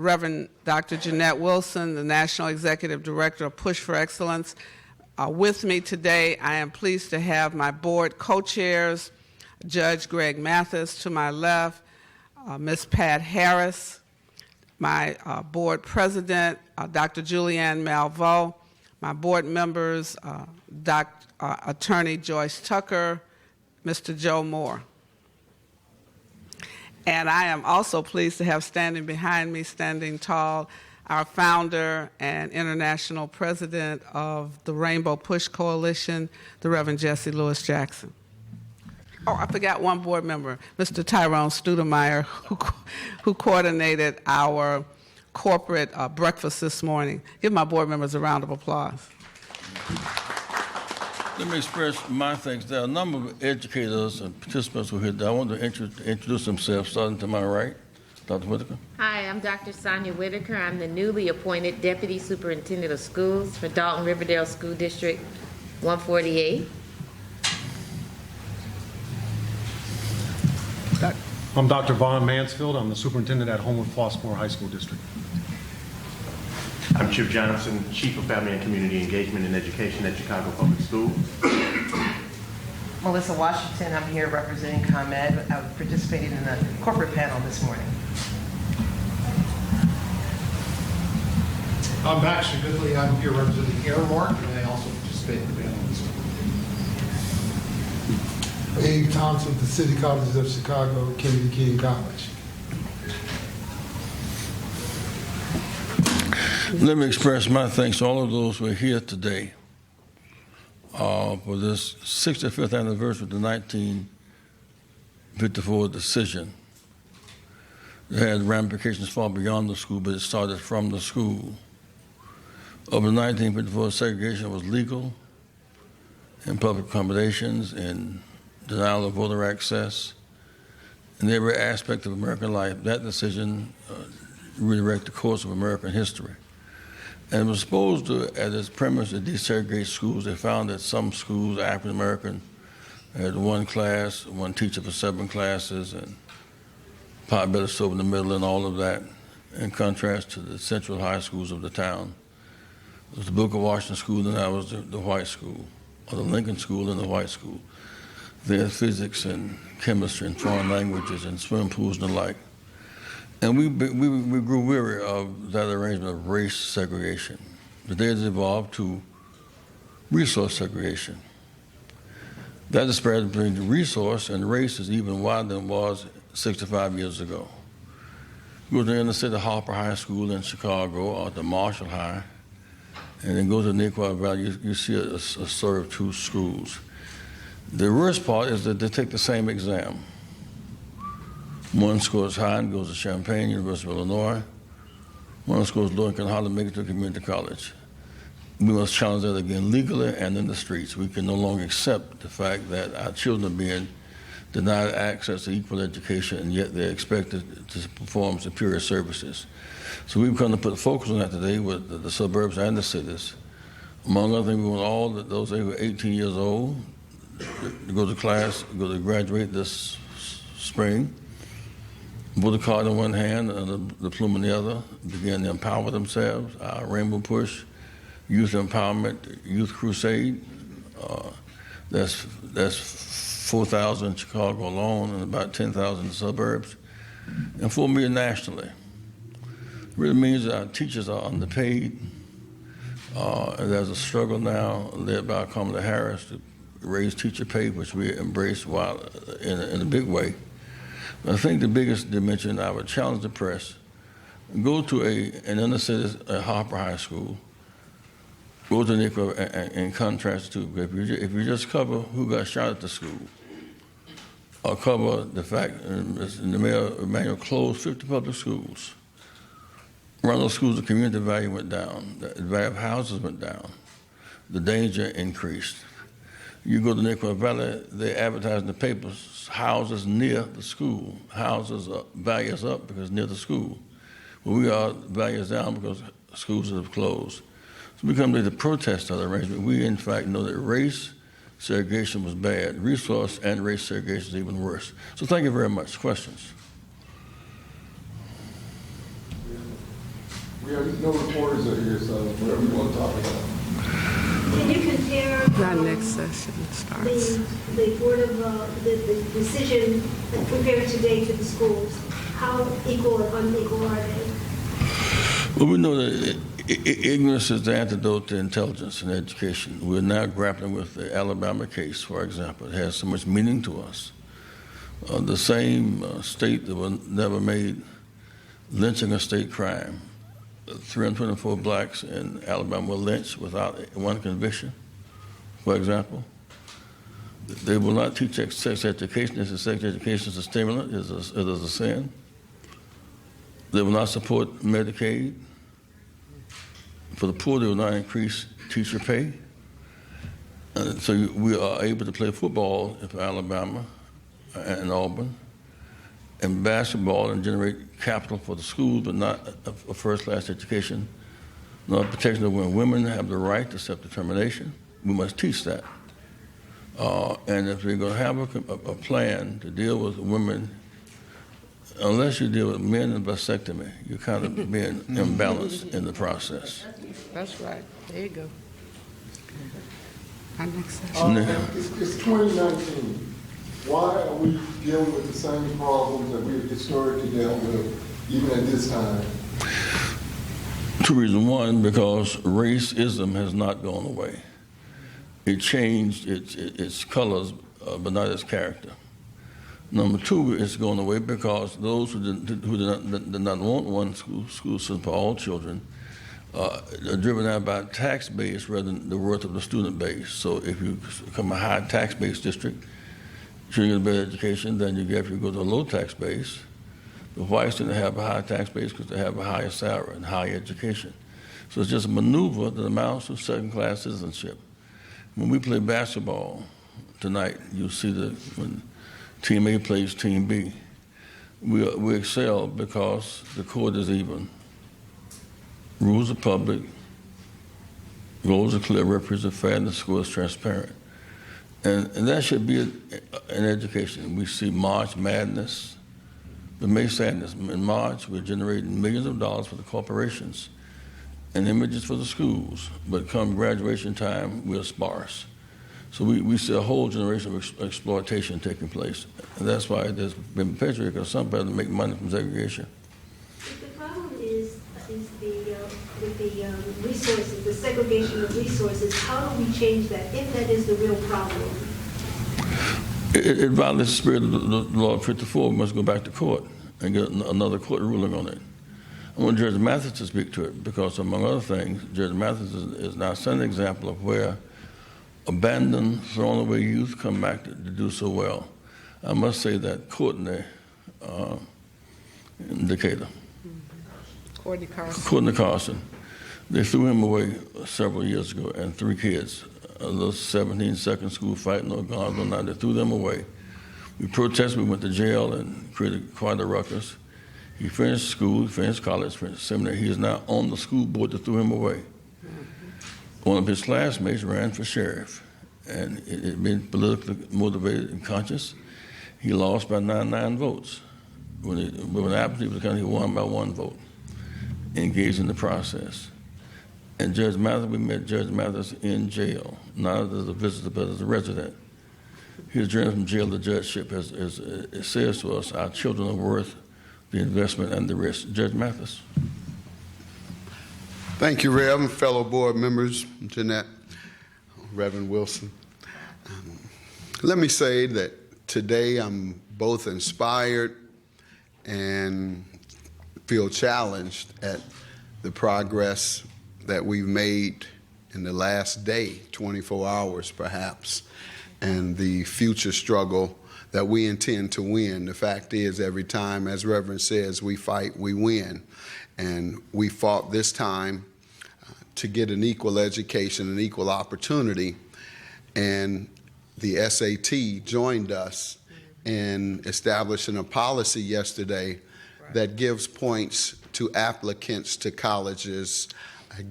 Reverend Dr. Jeanette Wilson, the National Executive Director of Push for Excellence. With me today, I am pleased to have my board co-chairs, Judge Greg Mathis to my left, Ms. Pat Harris, my board president, Dr. Julianne Malveaux, my board members, Attorney Joyce Tucker, Mr. Joe Moore. And I am also pleased to have standing behind me, standing tall, our founder and international president of the Rainbow Push Coalition, the Reverend Jesse Lewis Jackson. Oh, I forgot one board member, Mr. Tyrone Studemeyer, who coordinated our corporate breakfast this morning. Give my board members a round of applause. Let me express my thanks. There are a number of educators and participants who are here that I want to introduce themselves, starting to my right. Dr. Whitaker. Hi, I'm Dr. Sonia Whitaker. I'm the newly appointed Deputy Superintendent of Schools for Dalton Riverdale School District 148. I'm Dr. Vaughn Mansfield. I'm the superintendent at Homewood Flossmoor High School District. I'm Chip Johnson, Chief of Family and Community Engagement and Education at Chicago Public Schools. Melissa Washington, I'm here representing ComEd. I participated in the corporate panel this morning. I'm Baxter Goodley. I'm here representing Airmark, and I also participate in the panel this morning. Abe Thompson, the City Colleges of Chicago, Kennedy King College. Let me express my thanks to all of those who are here today for this 65th anniversary of the 1954 decision. It had ramifications far beyond the school, but it started from the school. Over 1954, segregation was legal in public accommodations, in denial of voter access, in every aspect of American life. That decision redirected the course of American history. And it was supposed to, at its premise, to desegregate schools. They found that some schools, African American, had one class, one teacher for 7 classes, and pot better stove in the middle and all of that, in contrast to the central high schools of the town. It was the Booker Washington School, and that was the white school, or the Lincoln School and the white school. They had physics and chemistry and foreign languages and swim pools and the like. And we grew weary of that arrangement of race segregation. Today it's evolved to resource segregation. That disparity between the resource and race is even wider than it was 65 years ago. You go to the inner city Harper High School in Chicago or the Marshall High, and then go to the Nequan Valley, you see a story of 2 schools. The worst part is that they take the same exam. One scores high and goes to Champaign, University of Illinois. One scores low and can hardly make it to a community college. We must challenge that again legally and in the streets. We can no longer accept the fact that our children are being denied access to equal education, and yet they're expected to perform superior services. So we've come to put focus on that today with the suburbs and the cities. Among other things, we want all those who are 18 years old to go to class, go to graduate this spring, with a card in one hand and a diploma in the other, begin to empower themselves. Our Rainbow Push, Youth Empowerment, Youth Crusade, that's 4,000 in Chicago alone and about 10,000 in the suburbs, and 4 million nationally. It really means that our teachers are underpaid. There's a struggle now led by Kamala Harris to raise teacher pay, which we embrace while in a big way. I think the biggest dimension I would challenge the press, go to an inner city Harper High School, go to Nico and contrast to, if you just cover who got shot at the school, or cover the fact the Mayor Emanuel closed 50 public schools. Around those schools, the community value went down, the value of houses went down, the danger increased. You go to Nequan Valley, they advertise in the papers, houses near the school. Houses values up because near the school. Well, we are values down because schools have closed. So we come to the protest of the arrangement. We, in fact, know that race segregation was bad. Resource and race segregation is even worse. So thank you very much. Questions? We have no reporters are here, so whatever you want to talk about. Can you compare Our next session starts. the Board of, the decision compared today to the schools? How equal or unequal are they? Well, we know that ignorance is the antidote to intelligence in education. We're now grappling with the Alabama case, for example. It has so much meaning to us. The same state that never made lynching a state crime. 324 blacks in Alabama were lynched without one conviction, for example. They will not teach sex education. This is sex education is a stimulant, it is a sin. They will not support Medicaid. For the poor, they will not increase teacher pay. So we are able to play football in Alabama and Auburn, and basketball, and generate capital for the schools, but not a first-class education, not protection of women have the right to self-determination. We must teach that. And if we're going to have a plan to deal with women, unless you deal with men and vasectomy, you're kind of being imbalanced in the process. That's right. There you go. Our next session. It's 2019. Why are we dealing with the same problems that we've historically dealt with, even at this time? Two reasons. One, because racism has not gone away. It changed its colors, but not its character. Number two, it's going away because those who did not want one school system for all children are driven out by tax base rather than the worth of the student base. So if you become a high tax base district, you get a better education than you get if you go to a low tax base. The whites tend to have a high tax base because they have a higher salary and higher education. So it's just a maneuver that amounts to second-class citizenship. When we play basketball tonight, you'll see that when Team A plays Team B, we excel because the court is even. Rules are public, goals are clear, referees are fair, and the score is transparent. And that should be in education. We see March Madness, the May Sadness. In March, we're generating millions of dollars for the corporations and images for the schools. But come graduation time, we're sparse. So we see a whole generation of exploitation taking place. And that's why there's been perpetuated, because some people make money from segregation. The problem is with the resources, the segregation of resources. How do we change that, if that is the real problem? It violates the spirit of the law of 54. We must go back to court and get another court ruling on it. I want Judge Mathis to speak to it because, among other things, Judge Mathis is now setting an example of where abandoned, thrown away youth come back to do so well. I must say that Courtney in Decatur. Courtney Carson. They threw him away several years ago, and 3 kids, a little 17 second school fight, no guns, no nothing. They threw them away. We protested, we went to jail and created quite a ruckus. He finished school, finished college, finished seminary. He is now on the school board that threw him away. One of his classmates ran for sheriff, and it being politically motivated and conscious, he lost by 99 votes. When Apathy was counted, he won by 1 vote, engaged in the process. And Judge Mathis, we met Judge Mathis in jail, not as a visitor, but as a resident. His journey from jail to judgeship it says to us, our children are worth the investment and the risk. Judge Mathis. Thank you, Rev, and fellow board members, Jeanette, Reverend Wilson. Let me say that today I'm both inspired and feel challenged at the progress that we've made in the last day, 24 hours perhaps, and the future struggle that we intend to win. The fact is, every time, as Reverend says, we fight, we win. And we fought this time to get an equal education, an equal opportunity, and the SAT joined us in establishing a policy yesterday that gives points to applicants to colleges,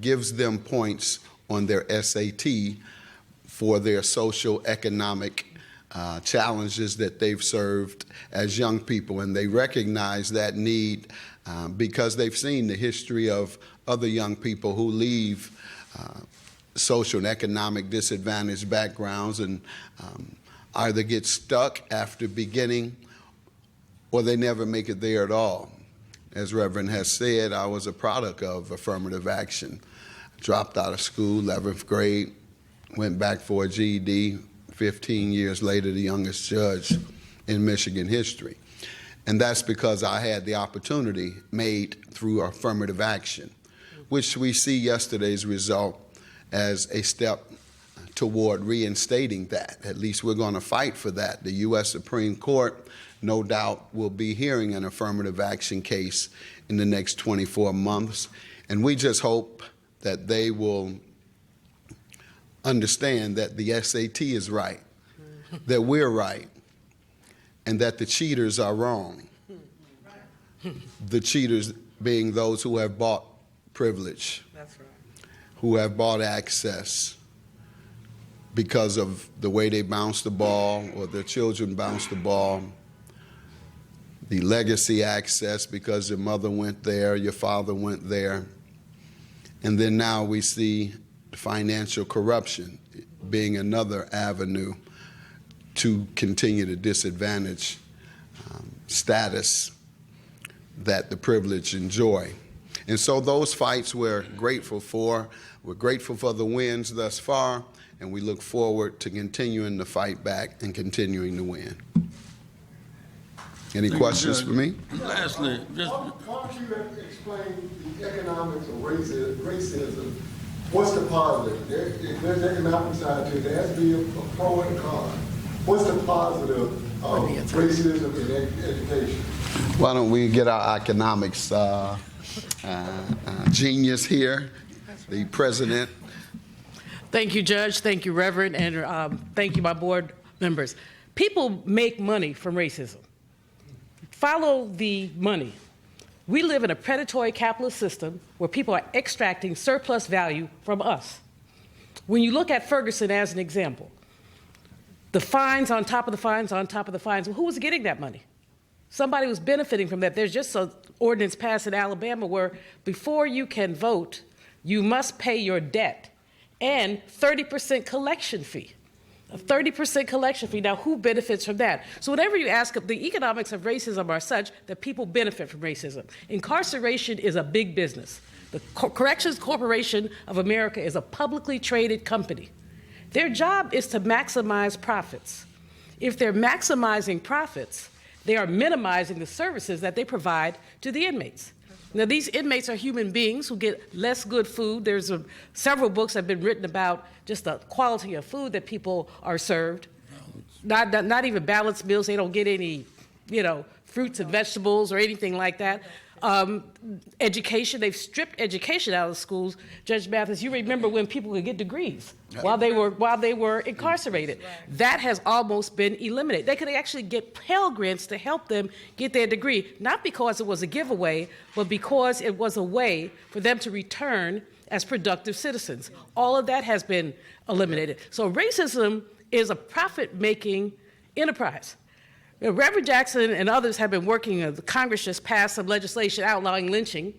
gives them points on their SAT for their social economic challenges that they've served as young people, and they recognize that need because they've seen the history of other young people who leave social and economic disadvantaged backgrounds and either get stuck after beginning or they never make it there at all. As Reverend has said, I was a product of affirmative action. Dropped out of school, 11th grade, went back for a GED, 15 years later, the youngest judge in Michigan history. And that's because I had the opportunity made through affirmative action, which we see yesterday's result as a step toward reinstating that. At least we're going to fight for that. The U.S. Supreme Court, no doubt, will be hearing an affirmative action case in the next 24 months. And we just hope that they will understand that the SAT is right, that we're right, and that the cheaters are wrong. The cheaters being those who have bought privilege, That's right. who have bought access because of the way they bounce the ball or their children bounce the ball, the legacy access because your mother went there, your father went there, and then now we see financial corruption being another avenue to continue to disadvantage status that the privileged enjoy. And so those fights we're grateful for. We're grateful for the wins thus far, and we look forward to continuing to fight back and continuing to win. Any questions for me? Lastly, just Why don't you explain the economics of racism? What's the positive? If there's an economic side to it, there has to be a pro and a con. What's the positive of racism in education? Why don't we get our economics genius here, the president. Thank you, Judge. Thank you, Reverend, and thank you, my board members. People make money from racism. Follow the money. We live in a predatory capitalist system where people are extracting surplus value from us. When you look at Ferguson as an example, the fines on top of the fines on top of the fines, well, who was getting that money? Somebody was benefiting from that. There's just an ordinance passed in Alabama where before you can vote, you must pay your debt and 30% collection fee. A 30% collection fee. Now, who benefits from that? So whenever you ask, the economics of racism are such that people benefit from racism. Incarceration is a big business. The Corrections Corporation of America is a publicly traded company. Their job is to maximize profits. If they're maximizing profits, they are minimizing the services that they provide to the inmates. Now, these inmates are human beings who get less good food. There's several books have been written about just the quality of food that people are served. Not even balanced meals. They don't get any, fruits and vegetables or anything like that. Education, they've stripped education out of schools. Judge Mathis, you remember when people could get degrees while they were incarcerated. That has almost been eliminated. They could actually get Pell Grants to help them get their degree, not because it was a giveaway, but because it was a way for them to return as productive citizens. All of that has been eliminated. So racism is a profit-making enterprise. Reverend Jackson and others have been working, the Congress just passed some legislation outlawing lynching.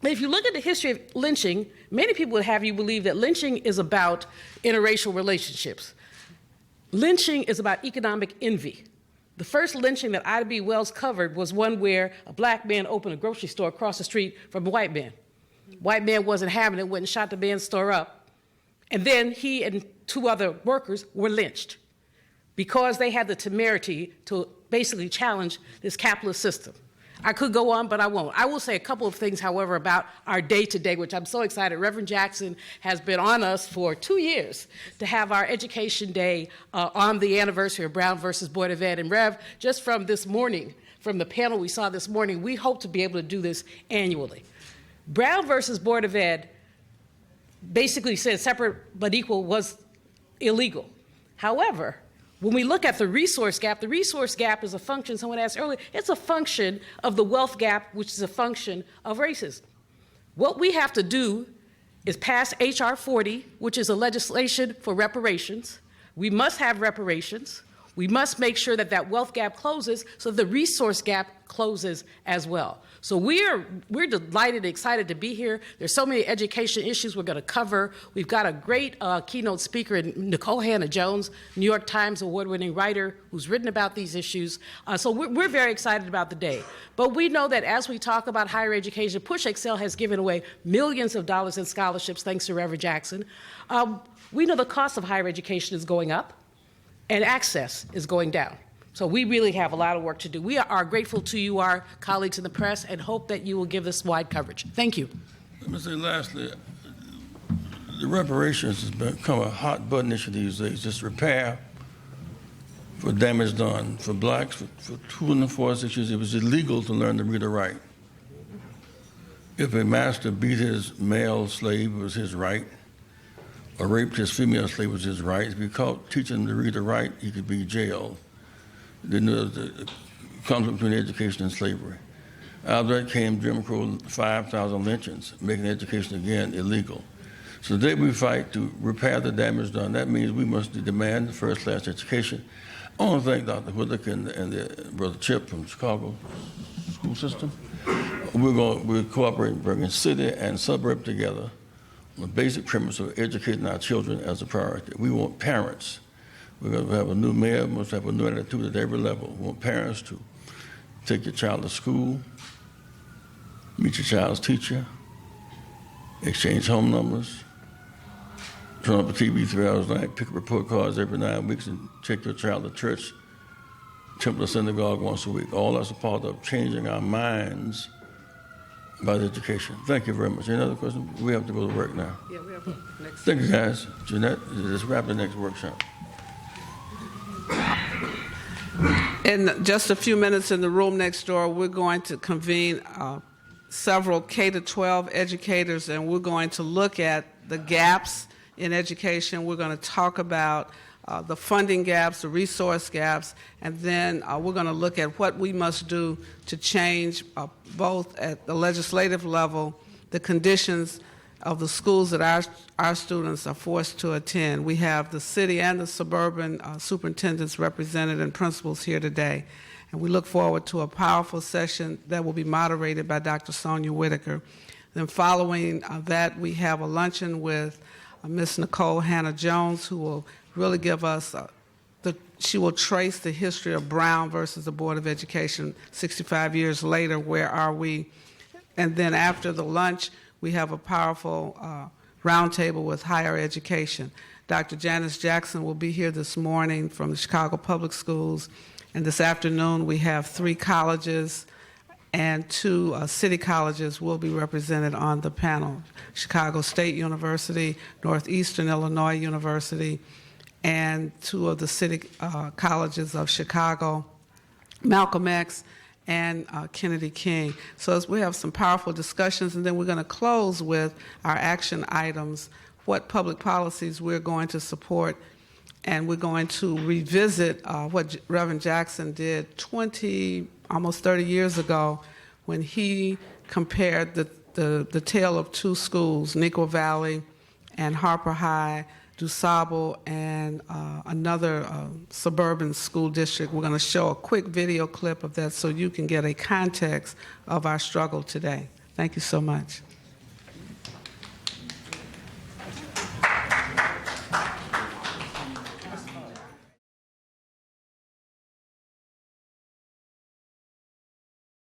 But if you look at the history of lynching, many people would have you believe that lynching is about interracial relationships. Lynching is about economic envy. The first lynching that Ida B. Wells covered was one where a black man opened a grocery store across the street from a white man. White man wasn't having it, went and shot the man's store up. And then he and two other workers were lynched because they had the temerity to basically challenge this capitalist system. I could go on, but I won't. I will say a couple of things, however, about our day-to-day, which I'm so excited. Reverend Jackson has been on us for 2 years to have our Education Day on the anniversary of Brown versus Board of Ed. And Rev, just from this morning, from the panel we saw this morning, we hope to be able to do this annually. Brown versus Board of Ed basically said separate but equal was illegal. However, when we look at the resource gap is a function, someone asked earlier, it's a function of the wealth gap, which is a function of racism. What we have to do is pass H.R. 40, which is a legislation for reparations. We must have reparations. We must make sure that that wealth gap closes so the resource gap closes as well. So we're delighted and excited to be here. There's so many education issues we're going to cover. We've got a great keynote speaker in Nicole Hannah-Jones, New York Times award-winning writer who's written about these issues. So we're very excited about the day. But we know that as we talk about higher education, Push Excel has given away millions of dollars in scholarships thanks to Reverend Jackson. We know the cost of higher education is going up and access is going down. So we really have a lot of work to do. We are grateful to you, our colleagues in the press, and hope that you will give us wide coverage. Thank you. Let me say lastly, the reparations has become a hot button issue these days. Just repair for damage done. For blacks, for 2 and 4, 6 years, it was illegal to learn to read or write. If a master beat his male slave, it was his right. Or raped his female slave, it was his right. If he caught teaching him to read or write, he could be jailed. They knew the conflict between education and slavery. Out of that came Jim Crow, 5,000 lynchings, making education again illegal. So today we fight to repair the damage done. That means we must demand first-class education. I want to thank Dr. Whitaker and Brother Chip from Chicago school system. We're cooperating, bringing city and suburb together on the basic premise of educating our children as a priority. We want parents. We're going to have a new mayor, we must have a new attitude at every level. We want parents to take your child to school, meet your child's teacher, exchange home numbers, turn up the TV 3 hours a night, pick up report cards every 9 weeks, and take your child to church, temple or synagogue once a week. All that's a part of changing our minds about education. Thank you very much. Any other questions? We have to go to work now. Yeah, we have next. Thank you, guys. Jeanette, let's wrap the next workshop. In just a few minutes in the room next door, we're going to convene several K-12 educators, and we're going to look at the gaps in education. We're going to talk about the funding gaps, the resource gaps, and then we're going to look at what we must do to change both at the legislative level, the conditions of the schools that our students are forced to attend. We have the city and the suburban superintendents represented and principals here today. And we look forward to a powerful session that will be moderated by Dr. Sonia Whitaker. Then following that, we have a luncheon with Ms. Nicole Hannah-Jones, who will really give us, she will trace the history of Brown versus the Board of Education 65 years later. Where are we? And then after the lunch, we have a powerful roundtable with higher education. Dr. Janice Jackson will be here this morning from the Chicago Public Schools, and this afternoon we have 3 colleges and 2 city colleges will be represented on the panel. Chicago State University, Northeastern Illinois University, and 2 of the city colleges of Chicago, Malcolm X, and Kennedy King. So as we have some powerful discussions, and then we're going to close with our action items, what public policies we're going to support, and we're going to revisit what Reverend Jackson did almost 30 years ago when he compared the tale of 2 schools, Neuqua Valley and Harper High, DuSable, and another suburban school district. We're going to show a quick video clip of that so you can get a context of our struggle today. Thank you so much.